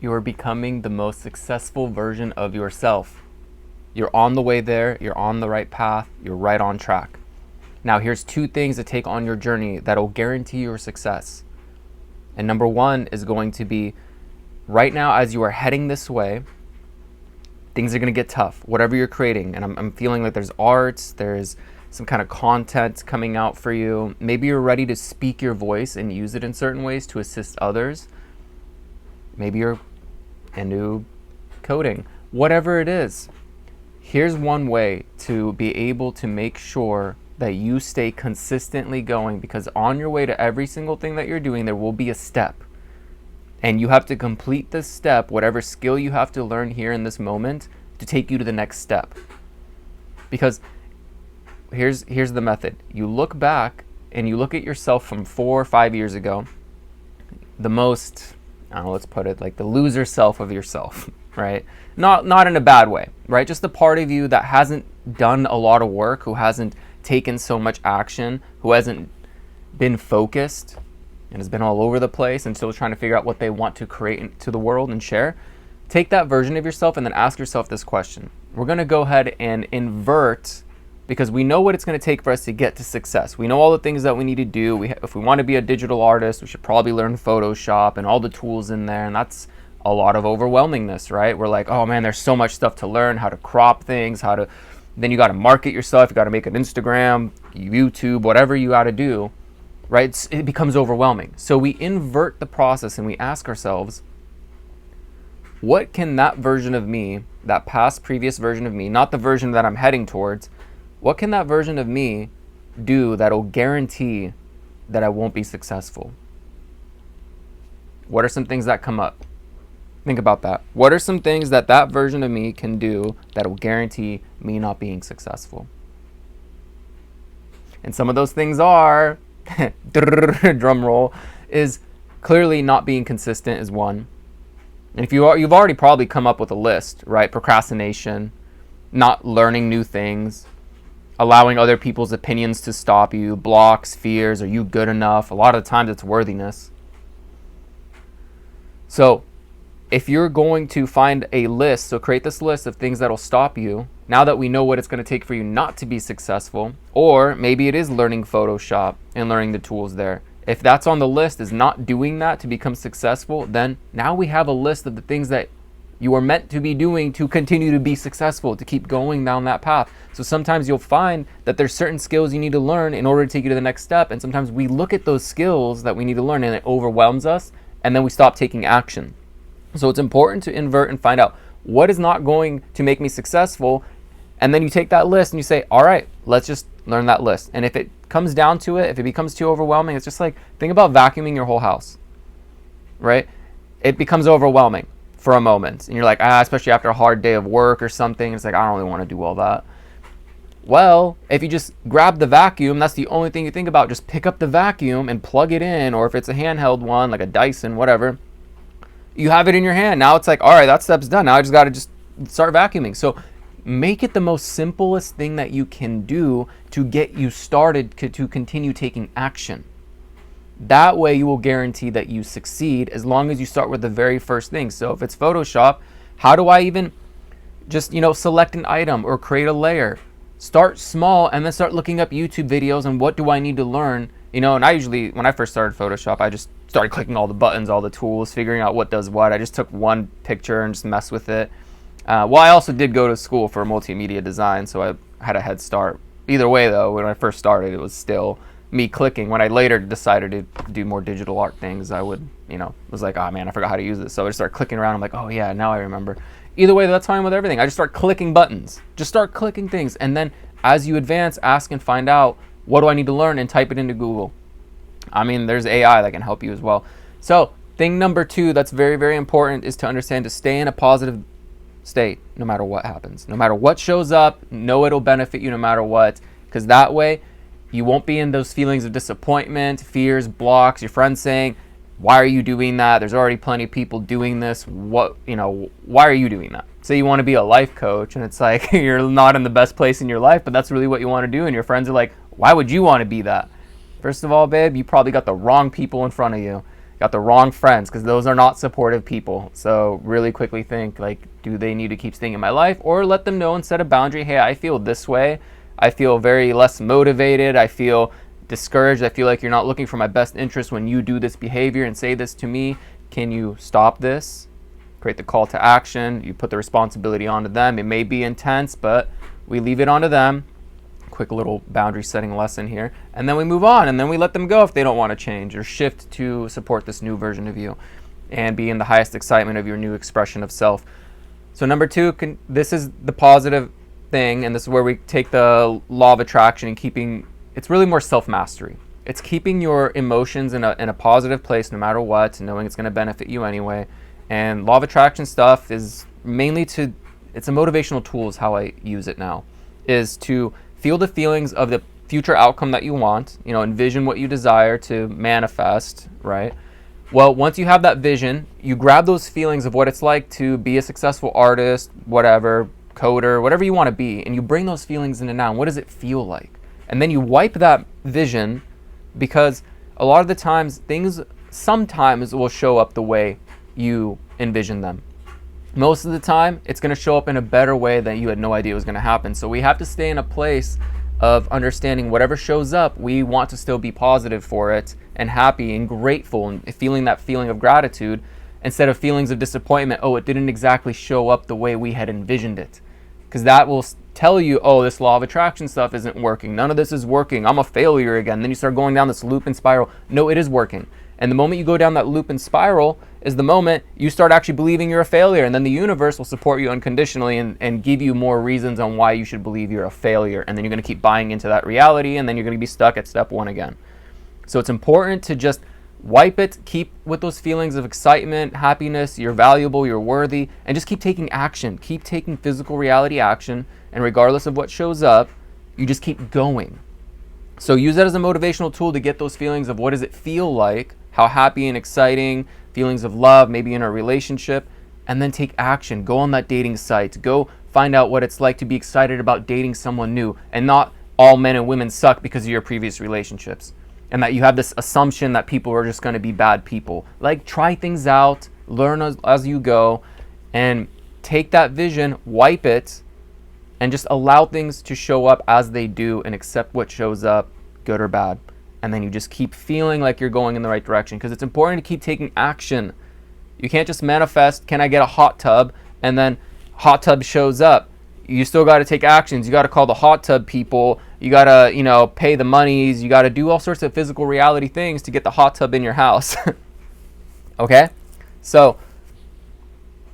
you are becoming the most successful version of yourself. You're on the way there, you're on the right path, you're right on track. Now, here's 2 things to take on your journey that'll guarantee your success. And number 1 is going to be, right now as you are heading this way, things are going to get tough, whatever you're creating. And I'm feeling like there's art, there's some kind of content coming out for you. Maybe you're ready to speak your voice and use it in certain ways to assist others. Maybe you're into coding. Whatever it is, here's one way to be able to make sure that you stay consistently going, because on your way to every single thing that you're doing, there will be a step. And you have to complete this step, whatever skill you have to learn here in this moment, to take you to the next step. Because here's the method. You look back and you look at yourself from 4 or 5 years ago, the most, I don't know, let's put it like the loser self of yourself, right? Not in a bad way, right? Just the part of you that hasn't done a lot of work, who hasn't taken so much action, who hasn't been focused and has been all over the place and still trying to figure out what they want to create into the world and share. Take that version of yourself and then ask yourself this question. We're going to go ahead and invert, because we know what it's going to take for us to get to success. We know all the things that we need to do. If we want to be a digital artist, we should probably learn Photoshop and all the tools in there. And that's a lot of overwhelmingness, right? We're like, oh man, there's so much stuff to learn, how to crop things, then you got to market yourself. You got to make an Instagram, YouTube, whatever you got to do, right? It becomes overwhelming. So we invert the process and we ask ourselves, what can that version of me, that previous version of me, not the version that I'm heading towards, what can that version of me do that'll guarantee that I won't be successful? What are some things that come up? Think about that. What are some things that version of me can do that will guarantee me not being successful? And some of those things are, drum roll, is clearly not being consistent is one. And if you've already probably come up with a list, right? Procrastination, not learning new things, allowing other people's opinions to stop you, blocks, fears, are you good enough? A lot of the times it's worthiness. So if you're going to find a list, so create this list of things that'll stop you, now that we know what it's going to take for you not to be successful, or maybe it is learning Photoshop and learning the tools there. If that's on the list is not doing that to become successful, then now we have a list of the things that you are meant to be doing to continue to be successful, to keep going down that path. So sometimes you'll find that there's certain skills you need to learn in order to take you to the next step. And sometimes we look at those skills that we need to learn and it overwhelms us, and then we stop taking action. So it's important to invert and find out what is not going to make me successful. And then you take that list and you say, all right, let's just learn that list. And if it comes down to it, if it becomes too overwhelming, it's just like, think about vacuuming your whole house, right? It becomes overwhelming for a moment. And you're like, especially after a hard day of work or something, it's like, I don't really want to do all that. Well, if you just grab the vacuum, that's the only thing you think about. Just pick up the vacuum and plug it in, or if it's a handheld one, like a Dyson, whatever, you have it in your hand. Now it's like, all right, that step's done. Now I just got to just start vacuuming. So make it the most simplest thing that you can do to get you started to continue taking action. That way you will guarantee that you succeed as long as you start with the very first thing. So if it's Photoshop, how do I even just, select an item or create a layer? Start small and then start looking up YouTube videos and what do I need to learn? And I usually, when I first started Photoshop, I just started clicking all the buttons, all the tools, figuring out what does what. I just took one picture and just messed with it. Well, I also did go to school for multimedia design, so I had a head start. Either way, though, when I first started, it was still me clicking. When I later decided to do more digital art things, I would, was like, oh man, I forgot how to use this. So I just started clicking around. I'm like, oh yeah, now I remember. Either way, that's fine with everything. I just start clicking buttons. Just start clicking things. And then as you advance, ask and find out, what do I need to learn, and type it into Google. There's AI that can help you as well. So thing number 2 that's very, very important is to understand to stay in a positive state no matter what happens. No matter what shows up, know it'll benefit you no matter what, because that way you won't be in those feelings of disappointment, fears, blocks, your friends saying, why are you doing that? There's already plenty of people doing this. Why are you doing that? Say you want to be a life coach and it's like you're not in the best place in your life, but that's really what you want to do. And your friends are like, why would you want to be that? First of all, babe, you probably got the wrong people in front of you. got the wrong friends, because those are not supportive people. So really quickly think, like, do they need to keep staying in my life, or let them know and set a boundary. Hey, I feel this way. I feel very less motivated. I feel discouraged. I feel like you're not looking for my best interest when you do this behavior and say this to me. Can you stop this? Create the call to action. You put the responsibility onto them. It may be intense, but we leave it onto them. Quick little boundary setting lesson here. And then we move on, and then we let them go if they don't want to change or shift to support this new version of you and be in the highest excitement of your new expression of self. So number two, this is the positive thing, and this is where we take the law of attraction and keeping, it's really more self-mastery. It's keeping your emotions in a positive place no matter what, knowing it's going to benefit you anyway. And law of attraction stuff is mainly it's a motivational tool is how I use it now, is to feel the feelings of the future outcome that you want, envision what you desire to manifest, right? Well, once you have that vision, you grab those feelings of what it's like to be a successful artist, whatever, coder, whatever you want to be, and you bring those feelings into now. What does it feel like? And then you wipe that vision, because a lot of the times things sometimes will show up the way you envision them. Most of the time, it's going to show up in a better way that you had no idea was going to happen. So we have to stay in a place of understanding whatever shows up, we want to still be positive for it and happy and grateful and feeling that feeling of gratitude instead of feelings of disappointment. Oh, it didn't exactly show up the way we had envisioned it. Because that will tell you, oh, this law of attraction stuff isn't working. None of this is working. I'm a failure again. Then you start going down this loop and spiral. No, it is working. And the moment you go down that loop and spiral is the moment you start actually believing you're a failure. And then the universe will support you unconditionally and give you more reasons on why you should believe you're a failure. And then you're going to keep buying into that reality, and then you're going to be stuck at step one again. So it's important to just wipe it, keep with those feelings of excitement, happiness, you're valuable, you're worthy, and just keep taking action. Keep taking physical reality action. And regardless of what shows up, you just keep going. So use that as a motivational tool to get those feelings of what does it feel like, how happy and exciting, feelings of love, maybe in a relationship, and then take action. Go on that dating site. Go find out what it's like to be excited about dating someone new, and not all men and women suck because of your previous relationships. And that you have this assumption that people are just going to be bad people. Like, try things out, learn as you go, and take that vision, wipe it, and just allow things to show up as they do and accept what shows up, good or bad. And then you just keep feeling like you're going in the right direction, because it's important to keep taking action. You can't just manifest, can I get a hot tub, and then hot tub shows up. You still got to take actions. You got to call the hot tub people. You got to, pay the monies. You got to do all sorts of physical reality things to get the hot tub in your house. Okay? So,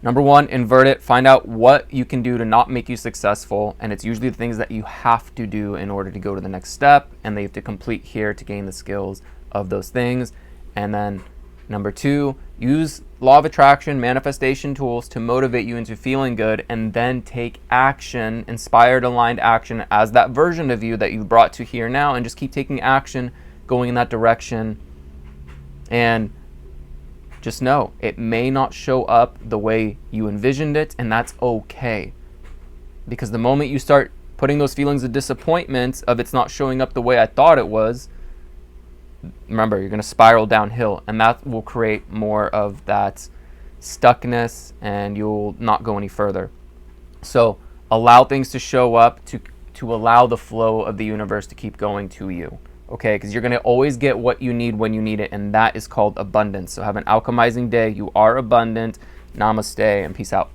number one, invert it. Find out what you can do to not make you successful. And it's usually the things that you have to do in order to go to the next step. And they have to complete here to gain the skills of those things. And then number two, use law of attraction, manifestation tools to motivate you into feeling good, and then take action, inspired, aligned action as that version of you that you brought to here now, and just keep taking action, going in that direction. And just know, it may not show up the way you envisioned it, and that's okay. Because the moment you start putting those feelings of disappointment of it's not showing up the way I thought it was, remember, you're going to spiral downhill, and that will create more of that stuckness, and you'll not go any further. So allow things to show up, to allow the flow of the universe to keep going to you. Okay, because you're going to always get what you need when you need it, and that is called abundance. So have an alchemizing day. You are abundant. Namaste, and peace out.